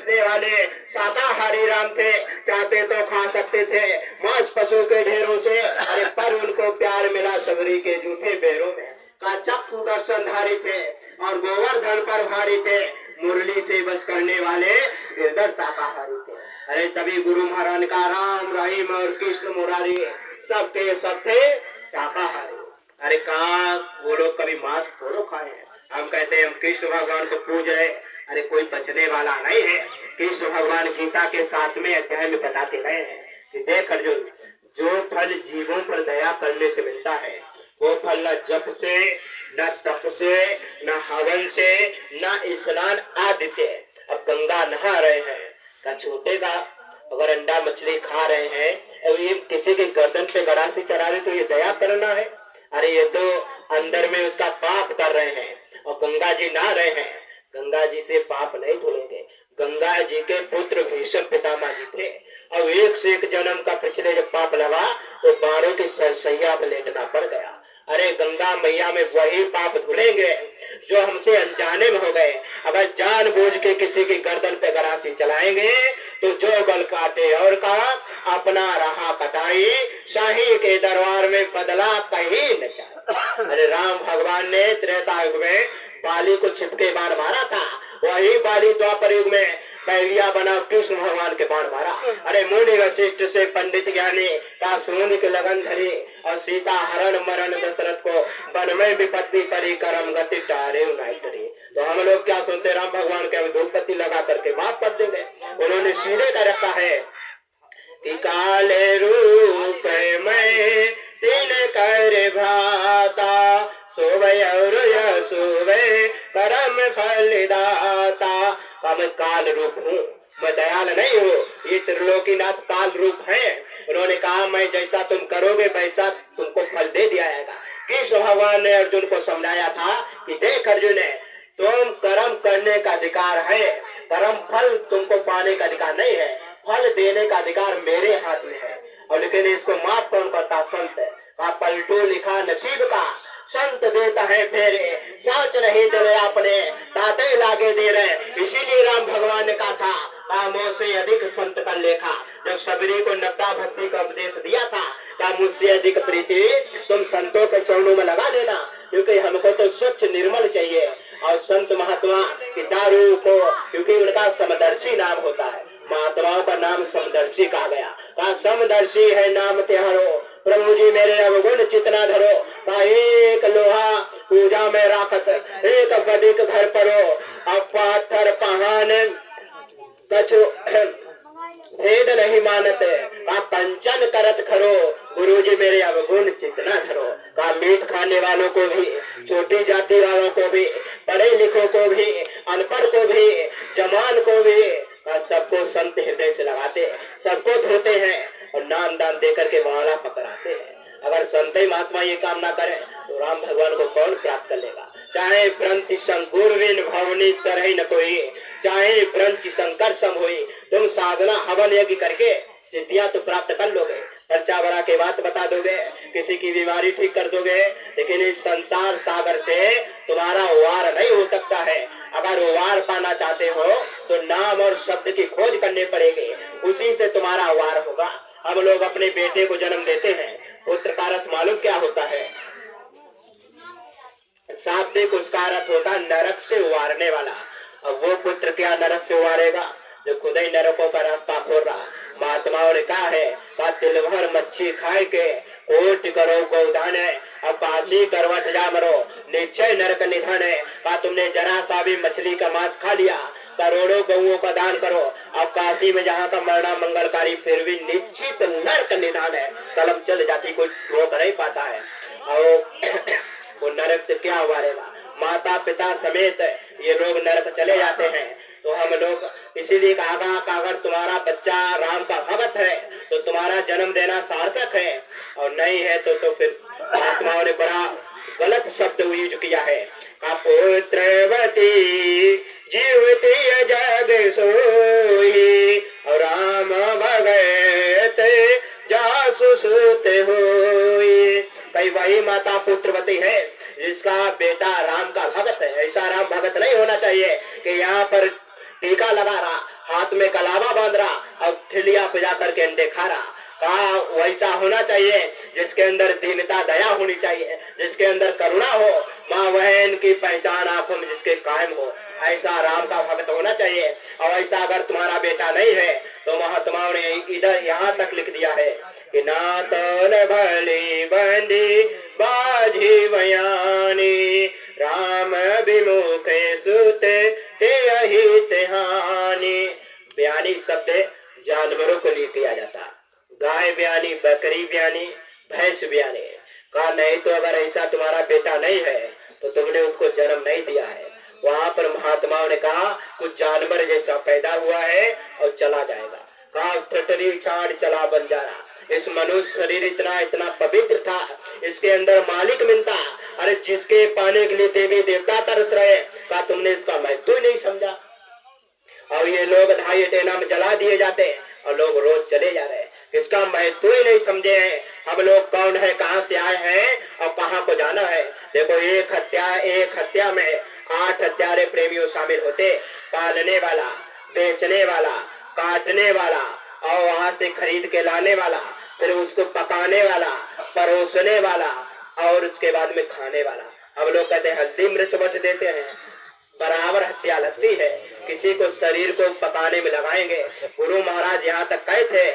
बचने वाले शाकाहारी राम थे, चाहते तो खा सकते थे मांस पशु के ढेरों से, अरे पर उनको प्यार मिला सबरी के जूठे पैरों में। का चक्षु दर्शनधारी थे और गोवर्धन पर भारी थे, मुरली से बस करने वाले गिरधर शाकाहारी थे। अरे तभी गुरु महाराज का राम रहीम और कृष्ण मुरारी सब थे शाकाहारी। अरे कहा वो लोग कभी मांस थोड़ो खाए हैं। हम कहते हैं हम कृष्ण भगवान को पूज रहे, अरे कोई बचने वाला नहीं है। कृष्ण भगवान गीता के 7वें अध्याय में बताते रहे हैं कि देख अर्जुन, जो फल जीवों पर दया करने से मिलता है वो फल न जप से, न तप से, न हवन से, न स्नान आदि से। अब गंगा नहा रहे हैं का छूटेगा? अगर अंडा मछली खा रहे हैं और ये किसी के गर्दन पे गड़ासी चढ़ा रहे तो ये दया करना है? अरे ये तो अंदर में उसका पाप कर रहे हैं। और गंगा जी नहा रहे हैं, गंगा जी से पाप नहीं धुलेंगे। गंगा जी के पुत्र भीष्म पितामह जी थे और एक से एक जन्म का पिछले जब पाप लगा तो बारों की सरसैया पे लेटना पड़ गया। अरे गंगा मैया में वही पाप धुलेंगे जो हमसे अनजाने में हो गए। अगर जानबूझ के किसी की गर्दन पे गरासी चलाएंगे तो जो गल काटे और का अपना रहा कटाई, शाही के दरबार में बदला कहीं न जाए। अरे राम भगवान ने त्रेता युग में बाली को छिपके बाण मारा था, वही बाली द्वापर युग में बैलिया बना कृष्ण भगवान के बाण मारा। अरे मुनि वशिष्ठ से पंडित ज्ञानी का सूंद के लगन धरी और सीता हरण मरण दशरथ को वन में विपत्ति करी करम गति टारे उनाई करी। तो हम लोग क्या सुनते, राम भगवान के धूप बत्ती लगा करके माफ कर देंगे। उन्होंने सीधे कर रखा है कि काले रूप में तीन कर भ्राता, सोवे और सोवे परम फल दाता। मैं काल रूप हूँ, मैं दयाल नहीं हूँ, ये त्रिलोकीनाथ काल रूप है। उन्होंने कहा मैं जैसा तुम करोगे वैसा तुमको फल दे दिया जाएगा। कृष्ण भगवान ने अर्जुन को समझाया था कि देख अर्जुन, तुम कर्म करने का अधिकार है, कर्म फल तुमको पाने का अधिकार नहीं है, फल देने का अधिकार मेरे हाथ में है। और लेकिन इसको माफ कौन करता? संत है। पलटू लिखा नसीब का, संत देता है फेरे, साच नहीं दिले अपने ताते लागे दे रहे। इसीलिए राम भगवान ने कहा था कामों से अधिक संत का लेखा। जब सबरी को नवदा भक्ति का उपदेश दिया था, क्या मुझसे अधिक प्रीति तुम संतों के चरणों में लगा लेना, क्योंकि हमको तो स्वच्छ निर्मल चाहिए। और संत महात्मा की दारू को, क्योंकि उनका समदर्शी नाम होता है, महात्माओं का नाम समदर्शी कहा गया। कहा समदर्शी है नाम त्योहारो, प्रभु जी मेरे अवगुण चितना धरो। का एक लोहा पूजा में राखत, एक बदिक घर परो, अब पाथर पहान कछु भेद नहीं मानत। का कंचन करत खरो, गुरु जी मेरे अवगुण चितना धरो। का मीठ खाने वालों को भी, छोटी जाति वालों को भी, पढ़े लिखों को भी, अनपढ़ को भी, जमान को भी, सबको संत हृदय से लगाते, सबको धोते हैं और नाम दान देकर के माला पकड़ाते हैं। अगर संत महात्मा ये काम ना करें तो राम भगवान को कौन प्राप्त कर लेगा? चाहे ब्रंथ संकुर्विन भवनी तरह न कोई, चाहे ब्रंथ शंकर सम हुई, तुम साधना हवन यज्ञ करके सिद्धियां तो प्राप्त कर लोगे, पर्चा बना के बात बता दोगे, किसी की बीमारी ठीक कर दोगे, लेकिन इस संसार सागर से तुम्हारा वार नहीं हो सकता है। अगर वार पाना चाहते हो तो नाम और शब्द की खोज करनी पड़ेगी, उसी से तुम्हारा वार होगा। हम लोग अपने बेटे को जन्म देते हैं, पुत्र का अर्थ मालूम क्या होता है? शाब्दिक उसका अर्थ होता है नरक से उबारने वाला। अब वो पुत्र क्या नरक से उबारेगा जो खुद ही नरकों का रास्ता खोल रहा। महात्माओं ने कहा है का तिल भर मच्छी खाए के कोट करो गौदान है, अब काशी करवट जा मरो निश्चय नरक निधन है। का तुमने जरा सा भी मछली का मांस खा लिया, करोड़ों गौओं का दान करो, अब काशी में जहाँ का मरना मंगलकारी, फिर भी निश्चित नरक निधान है। कलम चल जाती, कोई रोक नहीं पाता है। और वो नरक से क्या उबारेगा? माता पिता समेत ये लोग नरक चले जाते हैं। तो हम लोग इसीलिए कहा कि अगर तुम्हारा बच्चा राम का भगत है तो तुम्हारा जन्म देना सार्थक है, और नहीं है तो फिर महात्माओं ने बड़ा गलत शब्द यूज किया है। पुत्रवती जीवती जग सोई, राम भगत जासु सुत होई। कई वही माता पुत्रवती है जिसका बेटा राम का भगत है। ऐसा राम भगत नहीं होना चाहिए कि यहाँ पर टीका लगा रहा, हाथ में कलावा बांध रहा और ठिलिया पे जाकर के अंडे खा रहा। कहा वैसा होना चाहिए जिसके अंदर दीनता दया होनी चाहिए, जिसके अंदर करुणा हो, माँ बहन की पहचान आंखों में जिसके कायम हो, ऐसा राम का भक्त होना चाहिए। और ऐसा अगर तुम्हारा बेटा नहीं है तो महात्माओं ने इधर यहाँ तक लिख दिया है कि ना तो न भली बंदी बाजी बयानी, राम विमुख सुत ते अहित हानि। बयानी शब्द जानवरों को लिए किया जाता, गाय बयानी, बकरी बयानी, भैंस बयानी। कहा नहीं तो अगर ऐसा तुम्हारा बेटा नहीं है तो तुमने उसको जन्म नहीं दिया है। वहां पर महात्माओं ने कहा कुछ जानवर जैसा पैदा हुआ है और चला जाएगा। कहा ठटरी छाड़ चला बंजारा। इस मनुष्य शरीर इतना इतना पवित्र था, इसके अंदर मालिक मिलता, अरे जिसके पाने के लिए देवी देवता तरस रहे। कहा तुमने इसका महत्व ही नहीं समझा। और ये लोग ढाई टेना में जला दिए जाते और लोग रोज चले जा रहे, इसका महत्व ही नहीं समझे हैं। हम लोग कौन है, कहाँ से आए हैं और कहाँ को जाना है। देखो एक हत्या में 8 हत्यारे प्रेमियों शामिल होते, पालने वाला, बेचने वाला, काटने वाला और वहां से खरीद के लाने वाला, फिर उसको पकाने वाला, परोसने वाला और उसके बाद में खाने वाला। हम लोग कहते हैं हल्दी मिर्च बट देते हैं, बराबर हत्या लगती है। किसी को शरीर को पकाने में लगाएंगे। गुरु महाराज यहाँ तक कहे थे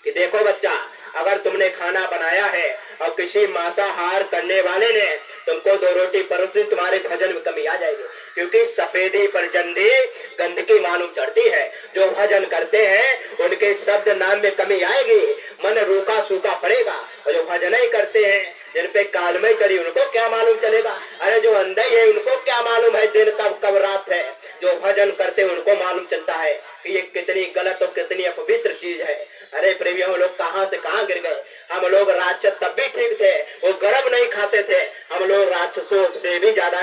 कि देखो बच्चा, अगर तुमने खाना बनाया है और किसी मांसाहार करने वाले ने तुमको 2 रोटी परोस दी, तुम्हारे भजन में कमी आ जाएगी। क्योंकि सफेदी पर जंदी गंदगी मालूम चढ़ती है। जो भजन करते हैं उनके शब्द नाम में कमी आएगी, मन रूखा सूखा पड़ेगा। और जो भजन ही करते हैं, जिन पे काल में चढ़ी, उनको क्या मालूम चलेगा। अरे जो अंधे है उनको क्या मालूम है दिन कब रात है। जो भजन करते हैं उनको मालूम चलता है कि ये कितनी गलत और कितनी अपवित्र चीज है। अरे प्रेमियों, लोग कहाँ से कहाँ गिर गए। हम लोग राक्षस तब भी ठीक थे, वो गर्भ नहीं खाते थे। हम लोग राक्षसों से भी ज्यादा